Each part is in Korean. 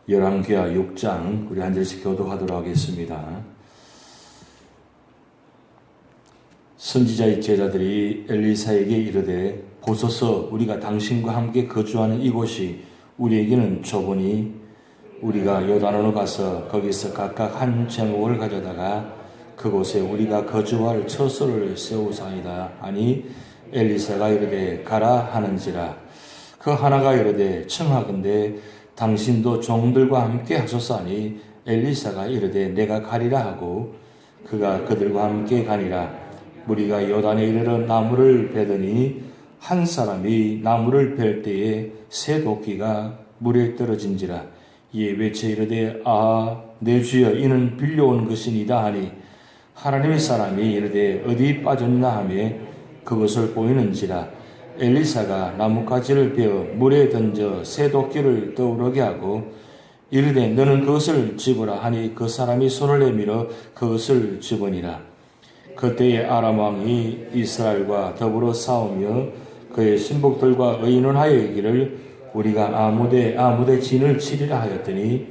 열왕기하 6장 우리 한 절씩 교독하도록 하겠습니다. 선지자의 제자들이 엘리사에게 이르되 보소서 우리가 당신과 함께 거주하는 이곳이 우리에게는 좁으니 우리가 요단으로 가서 거기서 각각 한 제목을 가져다가 그곳에 우리가 거주할 처소를 세우사이다 하니 엘리사가 이르되 가라 하는지라. 그 하나가 이르되 청하건대 당신도 종들과 함께 하소서 하니 엘리사가 이르되 내가 가리라 하고 그가 그들과 함께 가니라. 무리가 요단에 이르러 나무를 베더니 한 사람이 나무를 벨 때에 새 도끼가 물에 떨어진지라. 이에 외쳐 이르되 내 주여 이는 빌려온 것이니이다 하니 하나님의 사람이 이르되 어디 빠졌나 하며 그것을 보이는지라. 엘리사가 나뭇가지를 베어 물에 던져 새 도끼를 떠오르게 하고 이르되 너는 그것을 집으라 하니 그 사람이 손을 내밀어 그것을 집으니라. 그때에 아람 왕이 이스라엘과 더불어 싸우며 그의 신복들과 의논하여 이르기를 우리가 아무데 진을 치리라 하였더니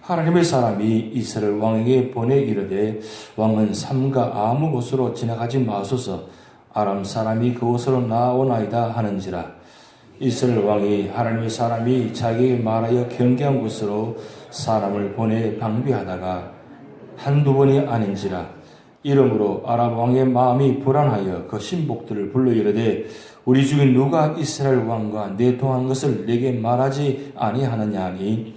하나님의 사람이 이스라엘 왕에게 보내 이르되 왕은 삼가 아무 곳으로 지나가지 마소서 아람 사람이 그곳으로 나오나이다 하는지라. 이스라엘 왕이 하나님의 사람이 자기에게 말하여 경계한 곳으로 사람을 보내 방비하다가 한두 번이 아닌지라. 이러므로 아람 왕의 마음이 불안하여 그 신복들을 불러 이르되 우리 중에 누가 이스라엘 왕과 내통한 것을 내게 말하지 아니하느냐 하니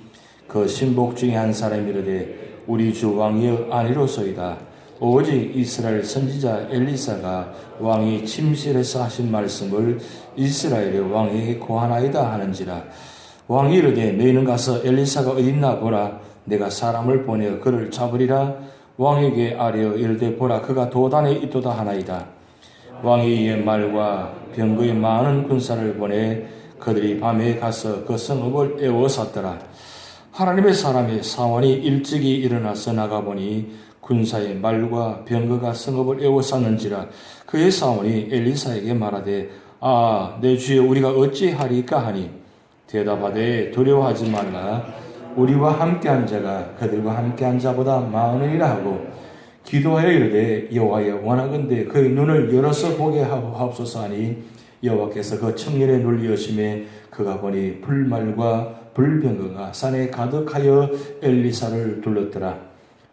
그 신복 중에 한 사람이 이르되 우리 주 왕이여 아니로소이다. 오직 이스라엘 선지자 엘리사가 왕이 침실에서 하신 말씀을 이스라엘의 왕에게 고하나이다 하는지라. 왕이 이르되 너희는 가서 엘리사가 어딨나 보라. 내가 사람을 보내어 그를 잡으리라. 왕에게 아뢰어 이르되 보라 그가 도단에 있도다 하나이다. 왕이 이의 말과 병거의 많은 군사를 보내 그들이 밤에 가서 그 성읍을 에워쌌더라. 하나님의 사람의 사원이 일찍이 일어나서 나가보니 군사의 말과 병거가 성읍을 에워쌌는지라. 그의 사원이 엘리사에게 말하되 내 주여 우리가 어찌하리까 하니 대답하되 두려워하지 말라. 우리와 함께한 자가 그들과 함께한 자보다 많으리라 하고 기도하여 이르되 여호와여 원하건대 그의 눈을 열어서 보게 하옵소서 하니 여호와께서 그 청년의 눈을 여심해 그가 보니 불말과 불병거가 산에 가득하여 엘리사를 둘렀더라.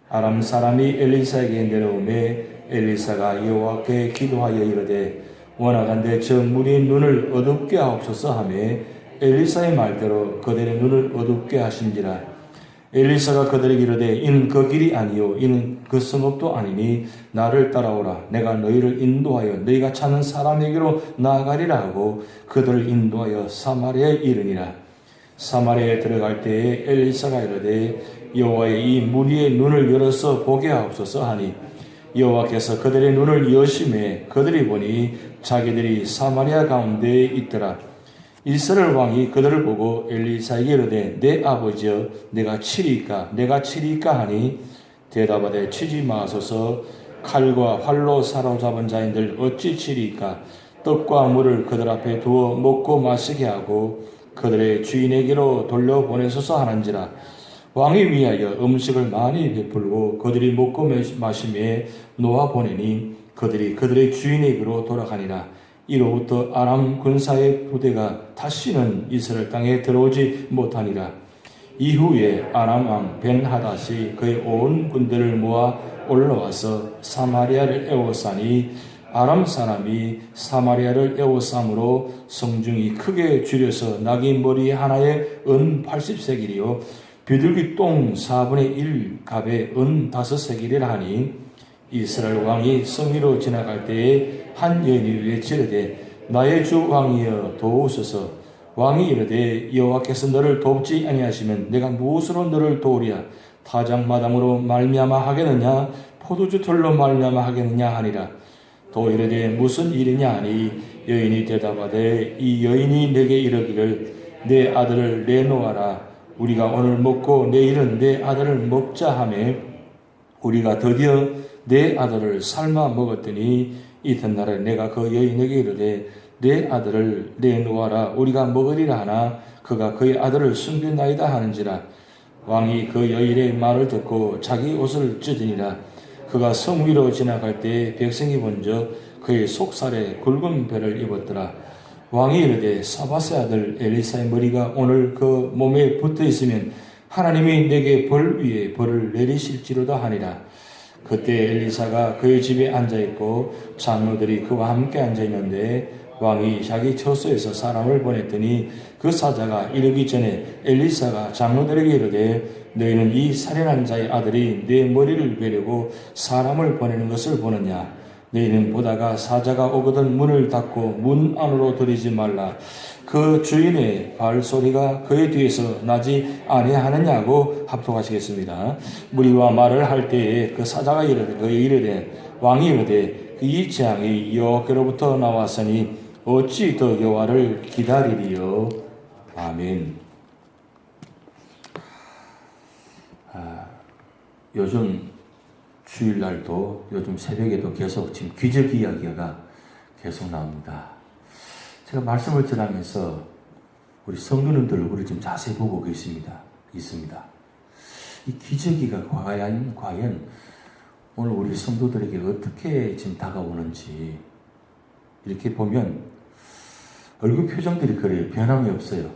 아람 사람이 엘리사에게 내려오매 엘리사가 여호와께 기도하여 이르되 원하건대 저 무리의 눈을 어둡게 하옵소서 하며 엘리사의 말대로 그들의 눈을 어둡게 하신지라. 엘리사가 그들에게 이르되 이는 그 길이 아니요 이는 그 성읍도 아니니 나를 따라오라. 내가 너희를 인도하여 너희가 찾는 사람에게로 나아가리라 하고 그들을 인도하여 사마리아에 이르니라. 사마리아에 들어갈 때에 엘리사가 이르되 여호와의 이 무리의 눈을 열어서 보게 하옵소서 하니 여호와께서 그들의 눈을 여심해 그들이 보니 자기들이 사마리아 가운데에 있더라. 이스라엘 왕이 그들을 보고 엘리사에게 이르되 내 아버지여 내가 치리이까 하니 대답하되 치지 마소서. 칼과 활로 사로잡은 자인들 어찌 치리이까. 떡과 물을 그들 앞에 두어 먹고 마시게 하고 그들의 주인에게로 돌려보내소서 하는지라. 왕이 위하여 음식을 많이 베풀고 그들이 먹고 마심에 놓아 보내니 그들이 그들의 주인에게로 돌아가니라. 이로부터 아람 군사의 부대가 다시는 이스라엘 땅에 들어오지 못하니라. 이후에 아람 왕 벤하닷이 그의 온 군대를 모아 올라와서 사마리아를 에워싸니 아람 사람이 사마리아를 에워싸므로 성중이 크게 줄여서 낙이 머리 하나에 은 80세길이요 비둘기 똥 4분의 1 갑에 은 5세길이라 하니 이스라엘 왕이 성위로 지나갈 때에 한 여인이 외치르되 나의 주 왕이여 도우소서. 왕이 이르되 여호와께서 너를 돕지 아니하시면 내가 무엇으로 너를 도우랴. 타작마당으로 말미암아 하겠느냐 포도주 털로 말미암아 하겠느냐 하니라. 또 이르되 무슨 일이냐 하니 여인이 대답하되 이 여인이 내게 이르기를 내 아들을 내놓아라. 우리가 오늘 먹고 내일은 내 아들을 먹자 하매 우리가 드디어 내 아들을 삶아 먹었더니 이튿날에 내가 그 여인에게 이르되 내 아들을 내놓아라 우리가 먹으리라 하나 그가 그의 아들을 숨겼나이다 하는지라. 왕이 그 여인의 말을 듣고 자기 옷을 찢으니라. 그가 성 위로 지나갈 때 백성이 먼저 그의 속살에 굵은 배를 입었더라. 왕이 이르되 사바스의 아들 엘리사의 머리가 오늘 그 몸에 붙어 있으면 하나님이 내게 벌 위에 벌을 내리실지로다 하니라. 그때 엘리사가 그의 집에 앉아있고 장로들이 그와 함께 앉아있는데 왕이 자기 처소에서 사람을 보냈더니 그 사자가 이르기 전에 엘리사가 장로들에게 이르되 너희는 이 살인한 자의 아들이 내 머리를 베려고 사람을 보내는 것을 보느냐. 너희는 보다가 사자가 오거든 문을 닫고 문 안으로 들이지 말라. 그 주인의 발소리가 그의 뒤에서 나지 아니하느냐고 합독하시겠습니다. 무리와 말을 할 때에 그 사자가 이르되 왕이 이르되 이 재앙이 여호와께로부터 나왔으니 어찌 더 여호와를 기다리리요. 아멘. 요즘 주일날도 요즘 새벽에도 계속 지금 기적 이야기가 계속 나옵니다. 제가 말씀을 전하면서 우리 성도님들 얼굴을 좀 자세히 보고 있습니다. 이 기적이가 과연 오늘 우리 성도들에게 어떻게 지금 다가오는지 이렇게 보면 얼굴 표정들이 그래요. 변함이 없어요.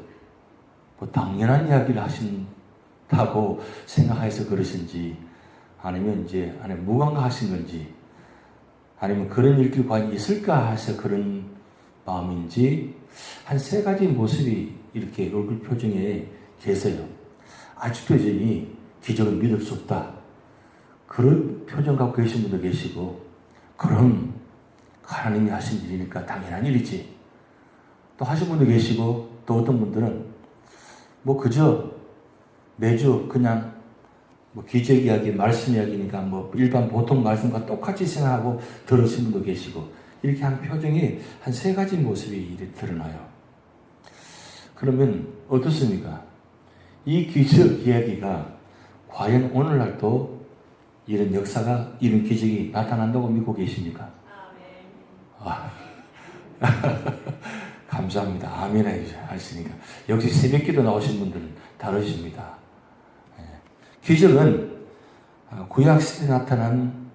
뭐 당연한 이야기를 하신다고 생각해서 그러신지 아니면 이제 무감각하신 건지 아니면 그런 일들이 과연 있을까 해서 그런 마음인지 한 세 가지 모습이 이렇게 얼굴 표정에 계세요. 아직도 여전히 기적은 믿을 수 없다. 그런 표정 갖고 계신 분도 계시고 그럼 하나님이 하신 일이니까 당연한 일이지. 또 하신 분도 계시고 또 어떤 분들은 뭐 그저 매주 그냥 뭐 기적 이야기, 말씀 이야기니까 뭐 일반 보통 말씀과 똑같이 생각하고 들으신 분도 계시고 이렇게 한 표정이 한 세 가지 모습이 이렇게 드러나요. 그러면 어떻습니까? 이 기적 이야기가 과연 오늘날도 이런 역사가, 이런 기적이 나타난다고 믿고 계십니까? 감사합니다. 아멘 하시니까. 역시 새벽기도 나오신 분들은 다르십니다. 기적은 구약시대에 나타난,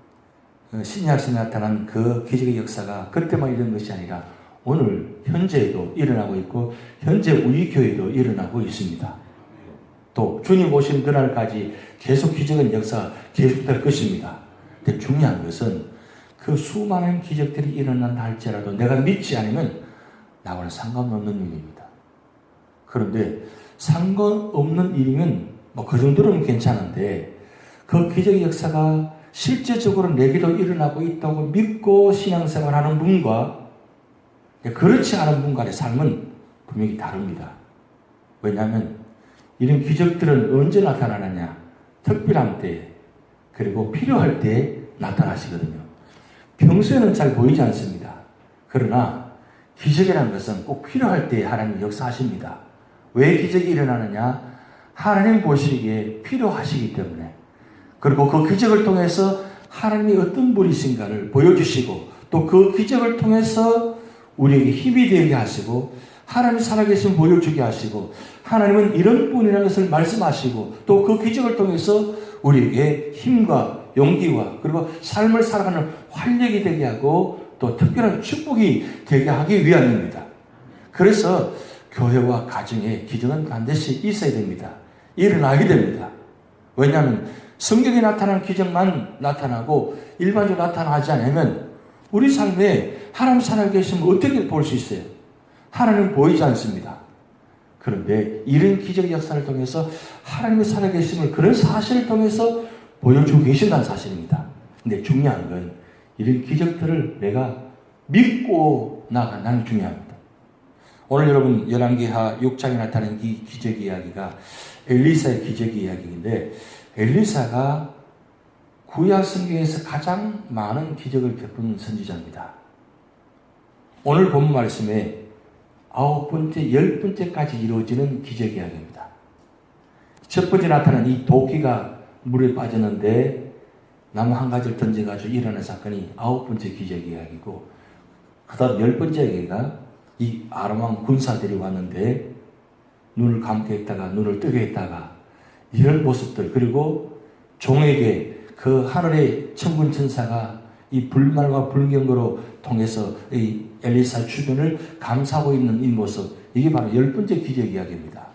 신약시대에 나타난 그 기적의 역사가 그때만 이런 것이 아니라 오늘 현재에도 일어나고 있고 현재 우리 교회도 일어나고 있습니다. 또 주님 오신 그날까지 계속 기적은 역사가 계속될 것입니다. 근데 중요한 것은 그 수많은 기적들이 일어난다 할지라도 내가 믿지 않으면 나와는 상관없는 일입니다. 그런데 상관없는 일이면 뭐 그 정도는 괜찮은데 그 기적의 역사가 실제적으로 내게도 일어나고 있다고 믿고 신앙생활하는 분과 그렇지 않은 분 간의 삶은 분명히 다릅니다. 왜냐하면 이런 기적들은 언제 나타나느냐? 특별한 때 그리고 필요할 때 나타나시거든요. 평소에는 잘 보이지 않습니다. 그러나 기적이라는 것은 꼭 필요할 때 하나님이 역사하십니다. 왜 기적이 일어나느냐? 하나님 보시기에 필요하시기 때문에, 그리고 그 기적을 통해서 하나님이 어떤 분이신가를 보여주시고 또 그 기적을 통해서 우리에게 힘이 되게 하시고 하나님 살아계신 보여주게 하시고 하나님은 이런 분이라는 것을 말씀하시고 또 그 기적을 통해서 우리에게 힘과 용기와 그리고 삶을 살아가는 활력이 되게 하고 또 특별한 축복이 되게 하기 위함입니다. 그래서 교회와 가정에 기적은 반드시 있어야 됩니다. 일어나게 됩니다. 왜냐하면 성경에 나타난 기적만 나타나고 일반적으로 나타나지 않으면 우리 삶에 하나님 살아계시면 어떻게 볼 수 있어요? 하나님은 보이지 않습니다. 그런데 이런 기적 역사를 통해서 하나님의 살아계심을 그런 사실을 통해서 보여주고 계신다는 사실입니다. 근데 중요한 건 이런 기적들을 내가 믿고 나가는 게 중요합니다. 오늘 여러분 열왕기하 6장에 나타난 이 기적 이야기가 엘리사의 기적 이야기인데 엘리사가 구약 성경에서 가장 많은 기적을 베푼 선지자입니다. 오늘 본 말씀에 9번째, 10번째까지 이루어지는 기적 이야기입니다. 첫 번째 나타난 이 도끼가 물에 빠졌는데 나무 한 가지를 던져가지고 일어난 사건이 9번째 기적 이야기고, 그 다음 10번째 이야기가 이 아람 왕 군사들이 왔는데 눈을 감게 했다가 눈을 뜨게 했다가 이런 모습들, 그리고 종에게 그 하늘의 천군 천사가 이 불말과 불경으로 통해서 이 엘리사 주변을 감싸고 있는 이 모습, 이게 바로 10번째 기적 이야기입니다.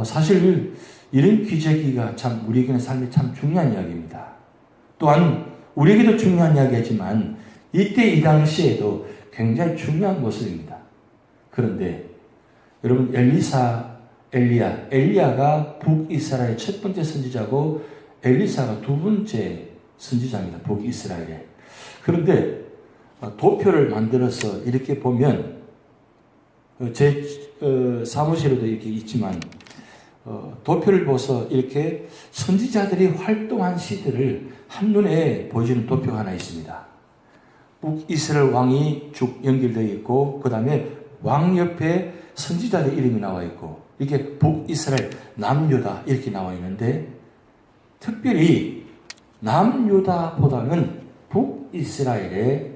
사실 이런 기적이가 참 우리에게는 삶에 참 중요한 이야기입니다. 또한 우리에게도 중요한 이야기지만 이때 이 당시에도 굉장히 중요한 모습입니다. 그런데 여러분, 엘리야가 북이스라엘의 첫 번째 선지자고 엘리사가 두 번째 선지자입니다. 북이스라엘에. 그런데 도표를 만들어서 이렇게 보면 제 사무실에도 이렇게 있지만 도표를 보서 이렇게 선지자들이 활동한 시대를 한눈에 보여주는 도표가 하나 있습니다. 북이스라엘 왕이 쭉 연결되어 있고 그 다음에 왕 옆에 선지자들 이름이 나와 있고 이렇게 북이스라엘, 남유다 이렇게 나와 있는데 특별히 남유다보다는 북이스라엘의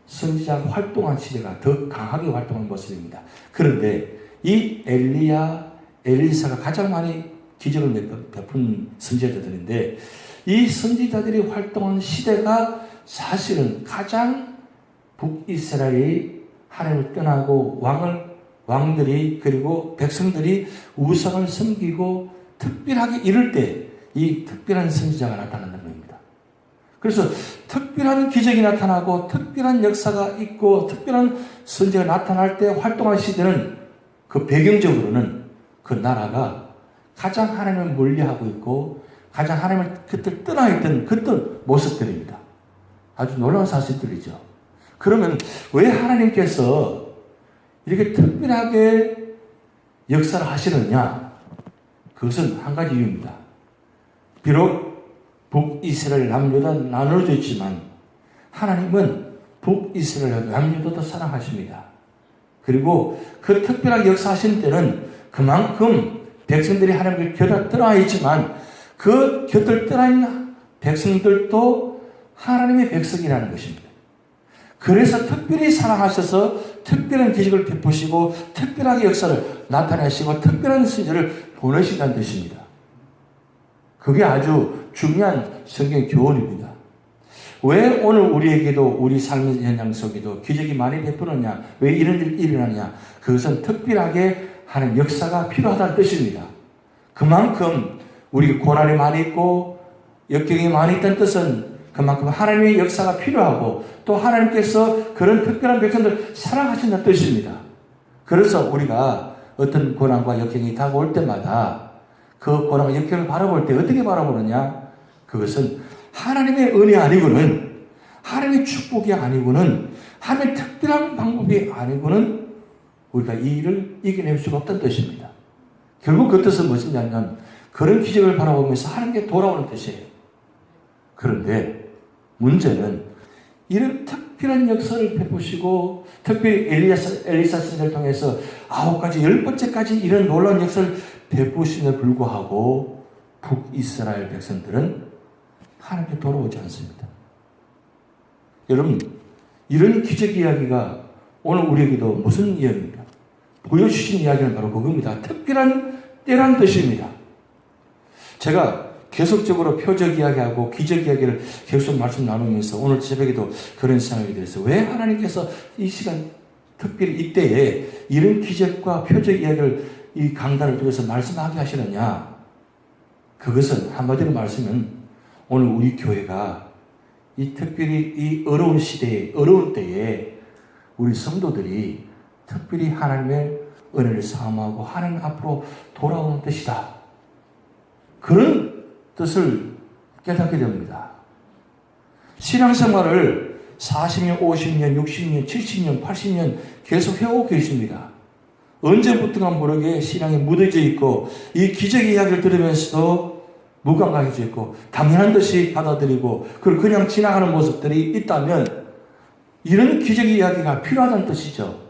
선지자가 활동한 시대가 더 강하게 활동한 모습입니다. 그런데 이 엘리사가 가장 많이 기적을 베푼 선지자들인데 이 선지자들이 활동한 시대가 사실은 가장 북이스라엘이 하나님을 떠나고 왕들이 그리고 백성들이 우상을 섬기고 특별하게 이럴 때 이 특별한 선지자가 나타난다는 겁니다. 그래서 특별한 기적이 나타나고 특별한 역사가 있고 특별한 선지자가 나타날 때 활동할 시대는 그 배경적으로는 그 나라가 가장 하나님을 멀리하고 있고 가장 하나님을 그때 떠나있던 그런 모습들입니다. 아주 놀라운 사실들이죠. 그러면 왜 하나님께서 이렇게 특별하게 역사를 하시느냐? 그것은 한 가지 이유입니다. 비록 북이스라엘, 남유다 나눠져 있지만 하나님은 북이스라엘, 남유다도 사랑하십니다. 그리고 그 특별하게 역사하시는 때는 그만큼 백성들이 하나님을 곁을 떠나 있지만 그 곁을 떠나 있는 백성들도 하나님의 백성이라는 것입니다. 그래서 특별히 사랑하셔서 특별한 기적을 베푸시고 특별하게 역사를 나타내시고 특별한 선지자를 보내신다는 뜻입니다. 그게 아주 중요한 성경의 교훈입니다. 왜 오늘 우리에게도 우리 삶의 현장 속에도 기적이 많이 베푸느냐? 왜 이런 일이 일어나냐? 그것은 특별하게 하는 역사가 필요하다는 뜻입니다. 그만큼 우리 고난이 많이 있고 역경이 많이 있다는 뜻은 그만큼 하나님의 역사가 필요하고 또 하나님께서 그런 특별한 백성들 사랑하신다는 뜻입니다. 그래서 우리가 어떤 고난과 역경이 다가올 때마다 그 고난과 역경을 바라볼 때 어떻게 바라보느냐? 그것은 하나님의 은혜 아니고는 하나님의 축복이 아니고는 하나님의 특별한 방법이 아니고는 우리가 이 일을 이겨낼 수가 없다는 뜻입니다. 결국 그 뜻은 무엇이냐면 그런 기적을 바라보면서 하나님께 돌아오는 뜻이에요. 그런데 문제는 이런 특별한 역사를 베푸시고 특별히 엘리사 선지자를 통해서 9가지 10번째까지 이런 놀라운 역사를 베푸심에 불구하고 북이스라엘 백성들은 하나님께 돌아오지 않습니다. 여러분, 이런 기적 이야기가 오늘 우리에게도 무슨 이야기입니까? 보여주신 이야기는 바로 그겁니다. 특별한 때라는 뜻입니다. 제가 계속적으로 표적 이야기하고 기적 이야기를 계속 말씀 나누면서 오늘 새벽에도 그런 생각이 들었어요. 왜 하나님께서 이 시간 특별히 이때에 이런 기적과 표적 이야기를 이 강단을 통해서 말씀하게 하시느냐? 그것은 한마디로 말씀은 오늘 우리 교회가 이 특별히 이 어려운 시대에 어려운 때에 우리 성도들이 특별히 하나님의 은혜를 사모하고 하나님 앞으로 돌아오는 뜻이다. 그런 뜻을 깨닫게 됩니다. 신앙생활을 40년, 50년, 60년, 70년, 80년 계속 해오고 계십니다. 언제부턴가 모르게 신앙이 묻어져 있고 이 기적 이야기를 들으면서도 무감각해져 있고 당연한 듯이 받아들이고 그리고 그냥 지나가는 모습들이 있다면 이런 기적 이야기가 필요하다는 뜻이죠.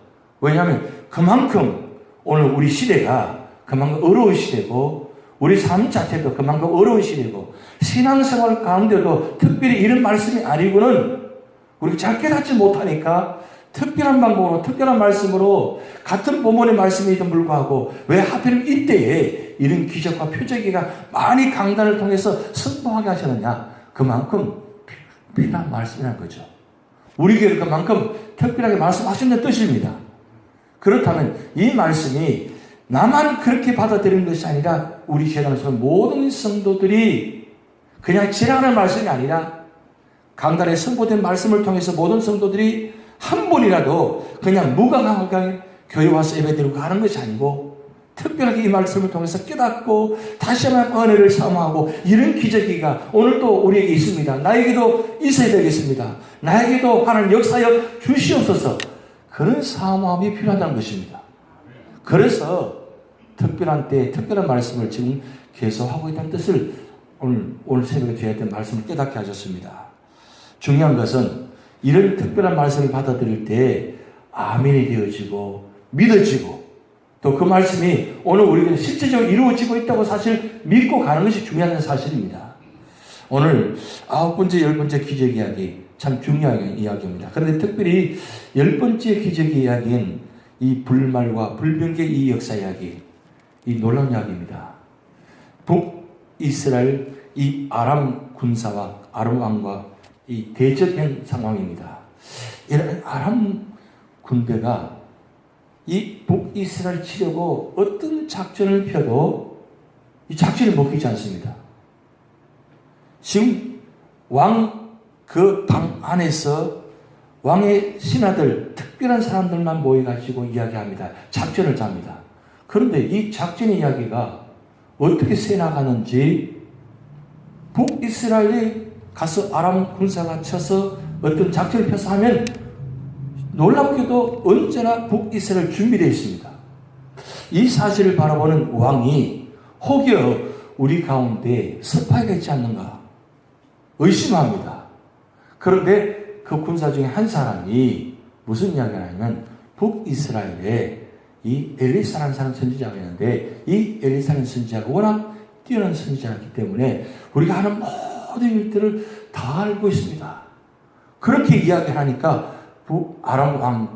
왜냐하면 그만큼 오늘 우리 시대가 그만큼 어려운 시대고 우리 삶 자체도 그만큼 어려운 시대고 신앙생활 가운데도 특별히 이런 말씀이 아니고는 우리가 잘 깨닫지 못하니까 특별한 방법으로, 특별한 말씀으로 같은 본문의 말씀에도 불구하고 왜 하필이면 이때에 이런 기적과 표적이가 많이 강단을 통해서 선포하게 하셨느냐? 그만큼 필요한 말씀이라는 거죠. 우리 교회를 그만큼 특별하게 말씀하시는 뜻입니다. 그렇다면 이 말씀이 나만 그렇게 받아들이는 것이 아니라 우리 재단에서 모든 성도들이 그냥 지나가는 말씀이 아니라 강단에 선포된 말씀을 통해서 모든 성도들이 한 번이라도 그냥 무감하게 교회 와서 예배드리고 가는 것이 아니고 특별하게 이 말씀을 통해서 깨닫고 다시 한번 은혜를 사모하고 이런 기적이가 오늘도 우리에게 있습니다. 나에게도 있어야 되겠습니다. 나에게도 하나님 역사여 주시옵소서. 그런 사모함이 필요하다는 것입니다. 그래서 특별한 때 특별한 말씀을 지금 계속하고 있다는 뜻을 오늘 새벽에 드려야 될 말씀을 깨닫게 하셨습니다. 중요한 것은 이런 특별한 말씀을 받아들일 때 아멘이 되어지고 믿어지고 또 그 말씀이 오늘 우리에게 실제적으로 이루어지고 있다고 사실 믿고 가는 것이 중요한 사실입니다. 오늘 9번째, 10번째 기적 이야기 참 중요한 이야기입니다. 그런데 특별히 10번째 기적 이야기인 이 불말과 불병의 이 역사 이야기, 이 놀라운 이야기입니다. 북이스라엘 이 아람 군사와 아람 왕과 이 대적한 상황입니다. 이런 아람 군대가 이 북이스라엘 치려고 어떤 작전을 펴도 이 작전이 먹히지 않습니다. 지금 왕 그 방 안에서 왕의 신하들, 특별한 사람들만 모여가지고 이야기합니다. 작전을 짭니다. 그런데 이 작전 이야기가 어떻게 새나가는지 북이스라엘에 가서 아람 군사가 쳐서 어떤 작전을 펴서 하면 놀랍게도 언제나 북이스라엘 준비되어 있습니다. 이 사실을 바라보는 왕이 혹여 우리 가운데 스파이가 있지 않는가 의심합니다. 그런데 그 군사 중에 한 사람이 무슨 이야기를 하냐면 북이스라엘에 이 엘리사라는 사람 선지자가 있는데 이 엘리사라는 선지자가 워낙 뛰어난 선지자이기 때문에 우리가 하는 모든 일들을 다 알고 있습니다. 그렇게 이야기하니까 아람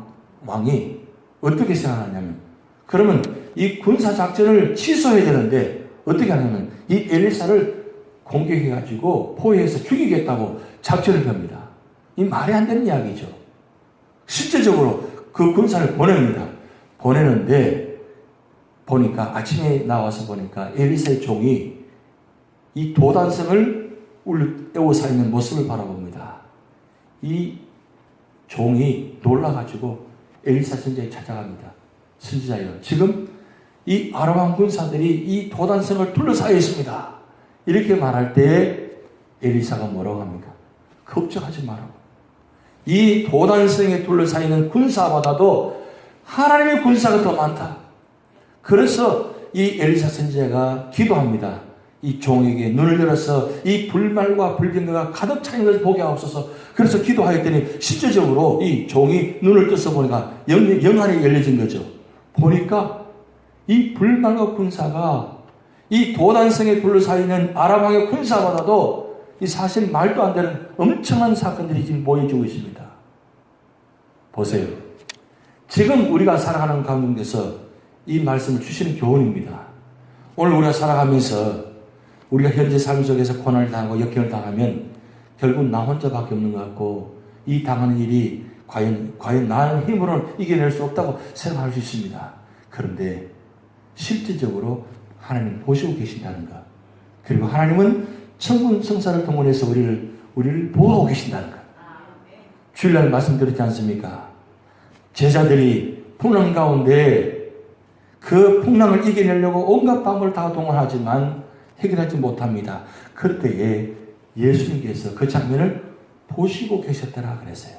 왕이 어떻게 생각하냐면 그러면 이 군사작전을 취소해야 되는데 어떻게 하냐면 이 엘리사를 공격해가지고 포위해서 죽이겠다고 작전을 펴니다. 이 말이 안 되는 이야기죠. 실제적으로 그 군사를 보냅니다. 보내는데 보니까 아침에 나와서 보니까 엘리사의 종이 이 도단성을 에워싸 있는 모습을 바라봅니다. 이 종이 놀라가지고 엘리사 선지자에 찾아갑니다. 선지자여, 지금 이 아람 군사들이 이 도단성을 둘러싸여 있습니다. 이렇게 말할 때 엘리사가 뭐라고 합니까? 걱정하지 말라고. 이 도단성에 둘러싸여 있는 군사보다도 하나님의 군사가 더 많다. 그래서 이 엘리사 선지자가 기도합니다. 이 종에게 눈을 열어서 이 불말과 불병거가 가득 차 있는 것을 보게 하옵소서. 그래서 기도하였더니 실제적으로 이 종이 눈을 떠서 보니까 영안이 열려진 거죠. 보니까 이 불말과 군사가 이 도단성에 둘러싸여 있는 아람 왕의 군사보다도 이 사실 말도 안 되는 엄청난 사건들이 지금 보여주고 있습니다. 보세요. 지금 우리가 살아가는 가운데서 이 말씀을 주시는 교훈입니다. 오늘 우리가 살아가면서 우리가 현재 삶 속에서 고난을 당하고 역경을 당하면 결국 나 혼자밖에 없는 것 같고 이 당하는 일이 과연 나의 힘으로는 이겨낼 수 없다고 생각할 수 있습니다. 그런데 실질적으로 하나님 보시고 계신다는 것, 그리고 하나님은 천군 성사를 동원해서 우리를 보호하고 계신다는 것. 주일날 말씀드렸지 않습니까? 제자들이 풍랑 가운데 그 풍랑을 이겨내려고 온갖 방법을 다 동원하지만 해결하지 못합니다. 그때에 예수님께서 그 장면을 보시고 계셨더라 그랬어요.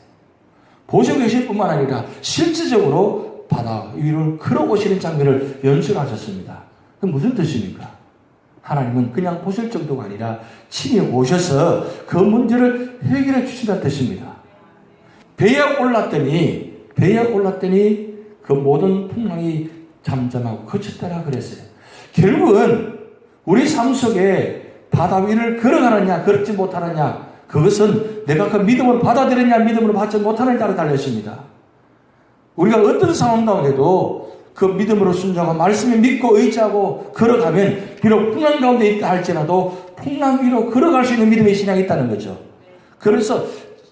보시고 계실 뿐만 아니라 실질적으로 바다 위를 걸어오시는 장면을 연출하셨습니다. 그 무슨 뜻입니까? 하나님은 그냥 보실 정도가 아니라 친히 오셔서 그 문제를 해결해 주신다는 뜻입니다. 배에 올랐더니 그 모든 풍랑이 잠잠하고 그쳤더라 그랬어요. 결국은 우리 삶 속에 바다 위를 걸어가느냐 걸지 못하느냐, 그것은 내가 그 믿음을 받아들였냐 믿음으로 받지 못하느냐에 따라 달렸습니다. 우리가 어떤 상황 가운데도 그 믿음으로 순종하고 말씀에 믿고 의지하고 걸어가면 비록 풍랑 가운데 있다 할지라도 풍랑 위로 걸어갈 수 있는 믿음의 신앙이 있다는 거죠. 그래서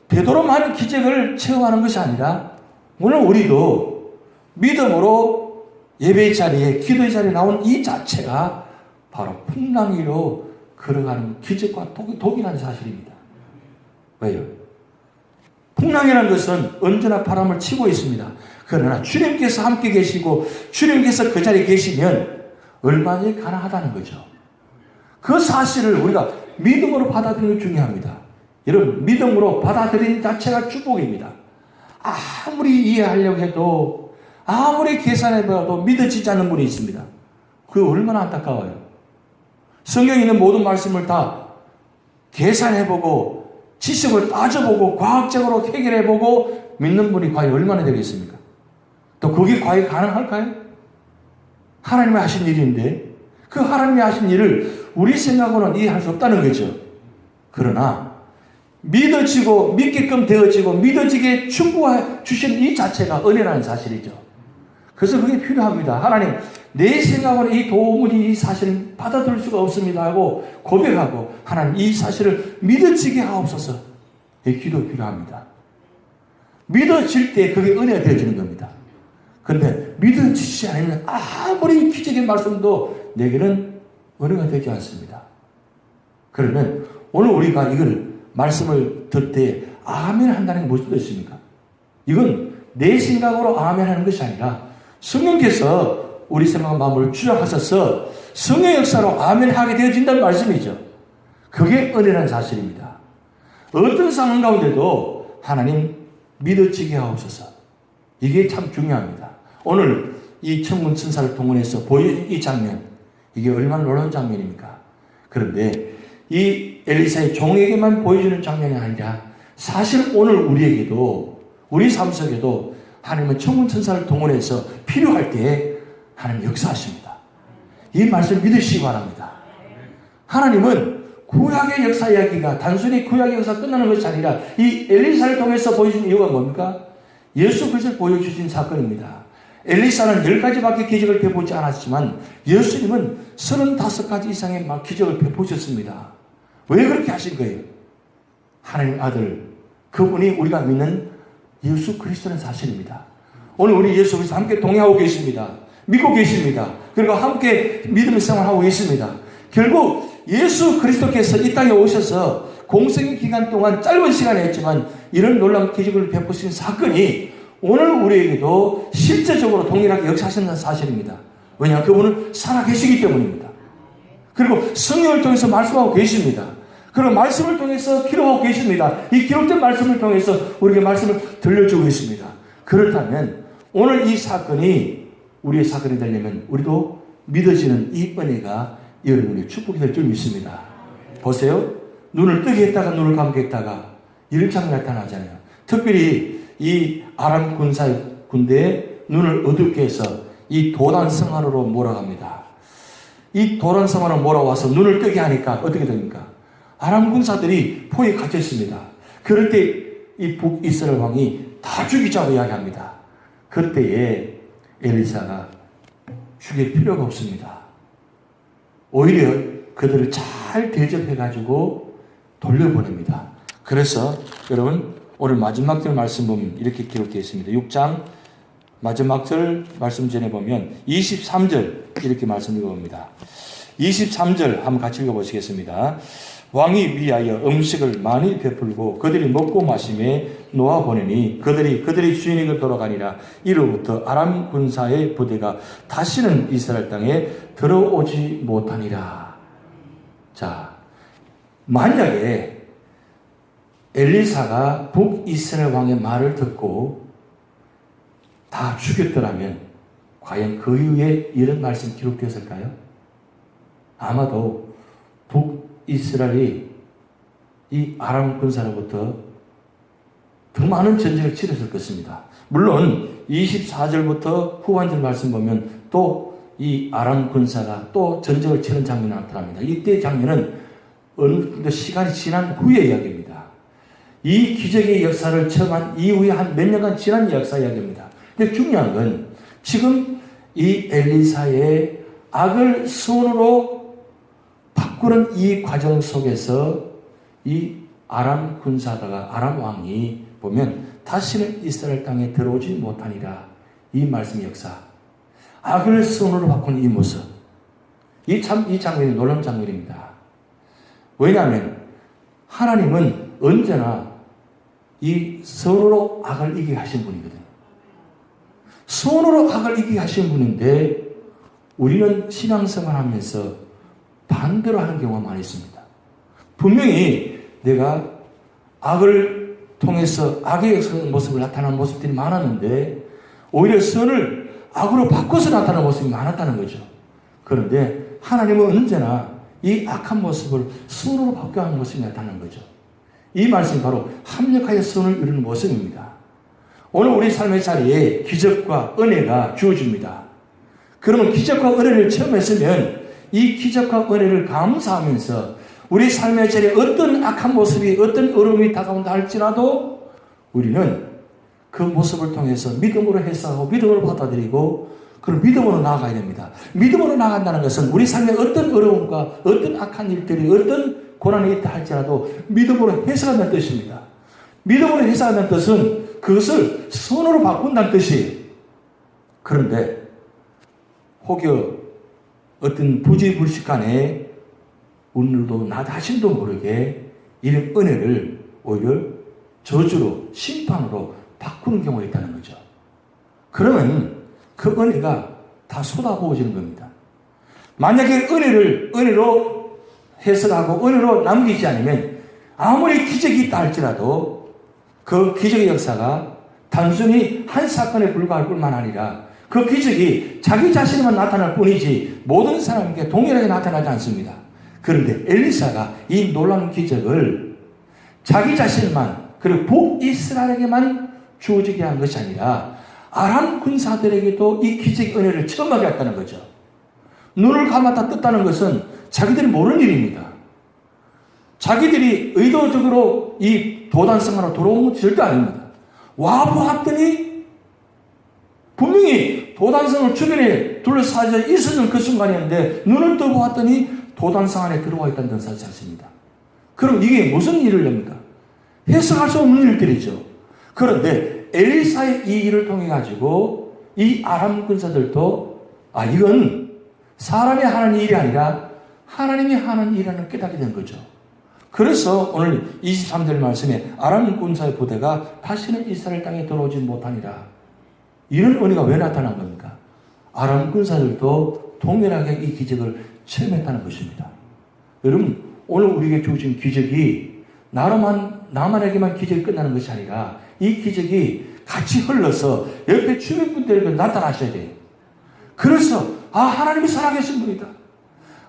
베드로만 기적을 체험하는 것이 아니라 오늘 우리도 믿음으로 예배의 자리에 기도의 자리에 나온 이 자체가 바로 풍랑 위로 걸어가는 기적과 독이라는 사실입니다. 왜요? 풍랑이라는 것은 언제나 바람을 치고 있습니다. 그러나 주님께서 함께 계시고 주님께서 그 자리에 계시면 얼마든지 가능하다는 거죠. 그 사실을 우리가 믿음으로 받아들이는 게 중요합니다. 여러분, 믿음으로 받아들이는 자체가 축복입니다. 아무리 이해하려고 해도 아무리 계산해봐도 믿어지지 않는 분이 있습니다. 그게 얼마나 안타까워요. 성경에 있는 모든 말씀을 다 계산해보고 지식을 따져보고 과학적으로 해결해보고 믿는 분이 과연 얼마나 되겠습니까? 또 그게 과연 가능할까요? 하나님이 하신 일인데 그 하나님이 하신 일을 우리 생각으로는 이해할 수 없다는 거죠. 그러나 믿어지고 믿게끔 되어지고 믿어지게 충고해 주신 이 자체가 은혜라는 사실이죠. 그래서 그게 필요합니다. 하나님, 내 생각으로 이 도무지 이 사실을 받아들일 수가 없습니다 하고 고백하고 하나님 이 사실을 믿어지게 하옵소서. 이 기도 필요합니다. 믿어질 때 그게 은혜가 되어지는 겁니다. 그런데 믿어지지 않으면 아무리 기적의 말씀도 내게는 은혜가 되지 않습니다. 그러면 오늘 우리가 이걸 말씀을 들 때 아멘 한다는 게 무슨 뜻입니까? 이건 내 생각으로 아멘 하는 것이 아니라 성령께서 우리 생각과 마음을 주장하셔서 성령 역사로 아멘 하게 되어진다는 말씀이죠. 그게 은혜라는 사실입니다. 어떤 상황 가운데도 하나님 믿어지게 하옵소서. 이게 참 중요합니다. 오늘 이 천군 천사를 동원해서 보여준 이 장면, 이게 얼마나 놀라운 장면입니까? 그런데 이 엘리사의 종에게만 보여주는 장면이 아니라 사실 오늘 우리에게도 우리 삶 속에도 하나님은 천군 천사를 동원해서 필요할 때에 하나님 역사하십니다. 이 말씀 믿으시기 바랍니다. 하나님은 구약의 역사 이야기가 단순히 구약의 역사가 끝나는 것이 아니라 이 엘리사를 통해서 보여준 이유가 뭡니까? 예수 그리스도를 보여주신 사건입니다. 엘리사는 10가지밖에 기적을 베푸지 않았지만 예수님은 35가지 이상의 기적을 베푸셨습니다. 왜 그렇게 하신 거예요? 하나님 아들, 그분이 우리가 믿는 예수 그리스도는 사실입니다. 오늘 우리 예수 그리스도 함께 동행하고 계십니다. 믿고 계십니다. 그리고 함께 믿음의 생활하고 있습니다. 결국 예수 그리스도께서 이 땅에 오셔서 공생의 기간 동안 짧은 시간에 했지만 이런 놀라운 기적을 베푸신 사건이 오늘 우리에게도 실제적으로 동일하게 역사하신다는 사실입니다. 왜냐하면 그분은 살아계시기 때문입니다. 그리고 성령을 통해서 말씀하고 계십니다. 그리고 말씀을 통해서 기록하고 계십니다. 이 기록된 말씀을 통해서 우리에게 말씀을 들려주고 있습니다. 그렇다면 오늘 이 사건이 우리의 사건이 되려면 우리도 믿어지는 이 은혜가 여러분의 축복이 될 줄 믿습니다. 보세요. 눈을 뜨게 했다가 눈을 감게 했다가 이런 장면이 나타나잖아요. 특별히 이 아람 군대의 눈을 어둡게 해서 이 도단성 안으로 몰아갑니다. 이 도단성 안으로 몰아와서 눈을 뜨게 하니까 어떻게 됩니까? 아람 군사들이 포에 갇혀 있습니다. 그럴 때 이 북이스라엘 왕이 다 죽이자고 이야기합니다. 그때에 엘리사가 죽일 필요가 없습니다. 오히려 그들을 잘 대접해가지고 돌려보냅니다. 그래서 여러분 오늘 마지막 절 말씀 보면 이렇게 기록되어 있습니다. 6장 마지막 절 말씀 전에 보면 23절 이렇게 말씀 읽어봅니다. 23절 한번 같이 읽어보시겠습니다. 왕이 위하여 음식을 많이 베풀고 그들이 먹고 마심에 놓아보내니 그들이 주인에게 돌아가니라. 이로부터 아람 군사의 부대가 다시는 이스라엘 땅에 들어오지 못하니라. 자, 만약에 엘리사가 북이스라엘 왕의 말을 듣고 다 죽였더라면 과연 그 이후에 이런 말씀 기록되었을까요? 아마도 북이스라엘이 이 아람 군사로부터 더 많은 전쟁을 치렀을 것입니다. 물론 24절부터 후반절 말씀 보면 또 이 아람 군사가 또 전쟁을 치는 장면이 나타납니다. 이때 장면은 어느 정도 시간이 지난 후의 이야기입니다. 이 기적의 역사를 체험한 이후에 한 몇 년간 지난 역사 이야기입니다. 근데 중요한 건 지금 이 엘리사의 악을 선으로 바꾸는 이 과정 속에서 이 아람 군사다가 아람 왕이 보면 다시는 이스라엘 땅에 들어오지 못하니라. 이 말씀 역사. 악을 선으로 바꾸는 이 모습. 이 장면이 놀라운 장면입니다. 왜냐하면 하나님은 언제나 이 선으로 악을 이기게 하신 분이거든요. 선으로 악을 이기게 하신 분인데 우리는 신앙생활 하면서 반대로 하는 경우가 많이 있습니다. 분명히 내가 악을 통해서 악의 모습을 나타나는 모습들이 많았는데 오히려 선을 악으로 바꿔서 나타나는 모습이 많았다는 거죠. 그런데 하나님은 언제나 이 악한 모습을 선으로 바꿔하는 모습이 나타나는 거죠. 이 말씀이 바로 합력하여 선을 이루는 모습입니다. 오늘 우리 삶의 자리에 기적과 은혜가 주어집니다. 그러면 기적과 은혜를 체험했으면 이 기적과 은혜를 감사하면서 우리 삶의 자리에 어떤 악한 모습이 어떤 어려움이 다가온다 할지라도 우리는 그 모습을 통해서 믿음으로 해석하고 믿음으로 받아들이고 그런 믿음으로 나아가야 됩니다. 믿음으로 나아간다는 것은 우리 삶에 어떤 어려움과 어떤 악한 일들이 어떤 고난이 있다 할지라도 믿음으로 해석한다는 뜻입니다. 믿음으로 해석한다는 뜻은 그것을 선으로 바꾼다는 뜻이에요. 그런데 혹여 어떤 부지불식간에 오늘도 나 자신도 모르게 이런 은혜를 오히려 저주로 심판으로 바꾸는 경우가 있다는 거죠. 그러면 그 은혜가 다 쏟아부어지는 겁니다. 만약에 은혜를 은혜로 해석하고 은혜로 남기지 않으면 아무리 기적이 있다 할지라도 그 기적의 역사가 단순히 한 사건에 불과할 뿐만 아니라 그 기적이 자기 자신에만 나타날 뿐이지 모든 사람에게 동일하게 나타나지 않습니다. 그런데 엘리사가 이 놀라운 기적을 자기 자신만 그리고 북이스라엘에게만 주어지게 한 것이 아니라 아람 군사들에게도 이 기적의 은혜를 체험하게 했다는 거죠. 눈을 감았다 떴다는 것은 자기들이 모르는 일입니다. 자기들이 의도적으로 이 도단성으로 돌아온 건 절대 아닙니다. 와보았더니 분명히 도단성을 주변에 둘러싸여 있었던 그 순간이었는데 눈을 떠보았더니 도단성 안에 들어와 있다는 것을 하지 않습니다. 그럼 이게 무슨 일을 냅니까? 해석할 수 없는 일들이죠. 그런데 엘리사의 이 일을 통해 가지고 이 아람 군사들도 이건 사람이 하는 일이 아니라 하나님이 하는 일이라는 깨닫게 된 거죠. 그래서 오늘 23절 말씀에 아람 군사의 부대가 다시는 이스라엘 땅에 들어오지 못하니라. 이런 은혜가 왜 나타난 겁니까? 아람 군사들도 동일하게 이 기적을 체험했다는 것입니다. 여러분, 오늘 우리에게 주어진 기적이 나만에게만 기적이 끝나는 것이 아니라 이 기적이 같이 흘러서 옆에 주변 분들에게 나타나셔야 돼요. 그래서 하나님이 살아계신 분이다.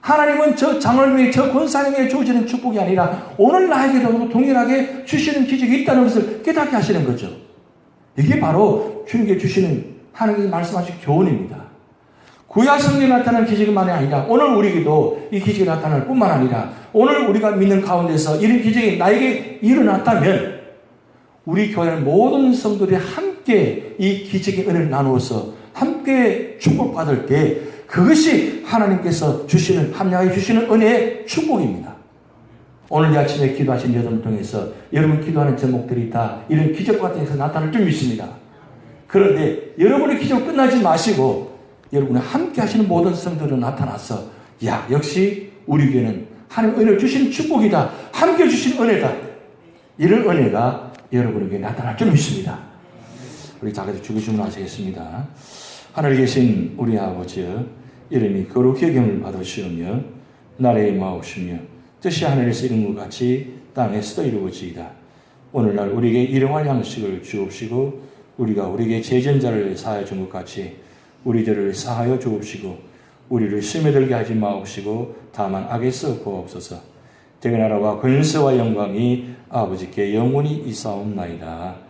하나님은 저 장로님에게 저 권사님에게 주어지는 축복이 아니라 오늘 나에게도 동일하게 주시는 기적이 있다는 것을 깨닫게 하시는 거죠. 이게 바로 주님께 주시는 하나님이 말씀하신 교훈입니다. 구약 성경에 나타난 기적만이 아니라 오늘 우리에게도 이 기적이 나타날 뿐만 아니라 오늘 우리가 믿는 가운데서 이런 기적이 나에게 일어났다면 우리 교회는 모든 성도들이 함께 이 기적의 은혜를 나누어서 함께 축복받을 때 그것이 하나님께서 주시는 합력하여 주시는 은혜의 축복입니다. 오늘 이 아침에 기도하신 여러분을 통해서 여러분 기도하는 제목들이 다 이런 기적 같은 데서 나타날 줄 믿습니다. 그런데 여러분의 기적 끝나지 마시고 여러분이 함께 하시는 모든 성도들은 나타나서 역시 우리 교회는 하나님 은혜를 주시는 축복이다. 함께 주시는 은혜다. 이런 은혜가 여러분에게 나타날 줄 믿습니다. 우리 다 같이 주기 주문하시겠습니다. 하늘에 계신 우리 아버지여, 이름이 거룩히 여김을 받으시오며 나라의 마옵시며 뜻이 하늘에서 이룬 것 같이 땅에서도 이루어지이다. 오늘날 우리에게 일용할 양식을 주옵시고 우리가 우리에게 죄전자를 사하여 준 것 같이 우리 죄를 사하여 주옵시고 우리를 시험에 들게 하지 마옵시고 다만 악에서 구하옵소서. 대개 나라와 권세와 영광이 아버지께 영원히 있사옵나이다.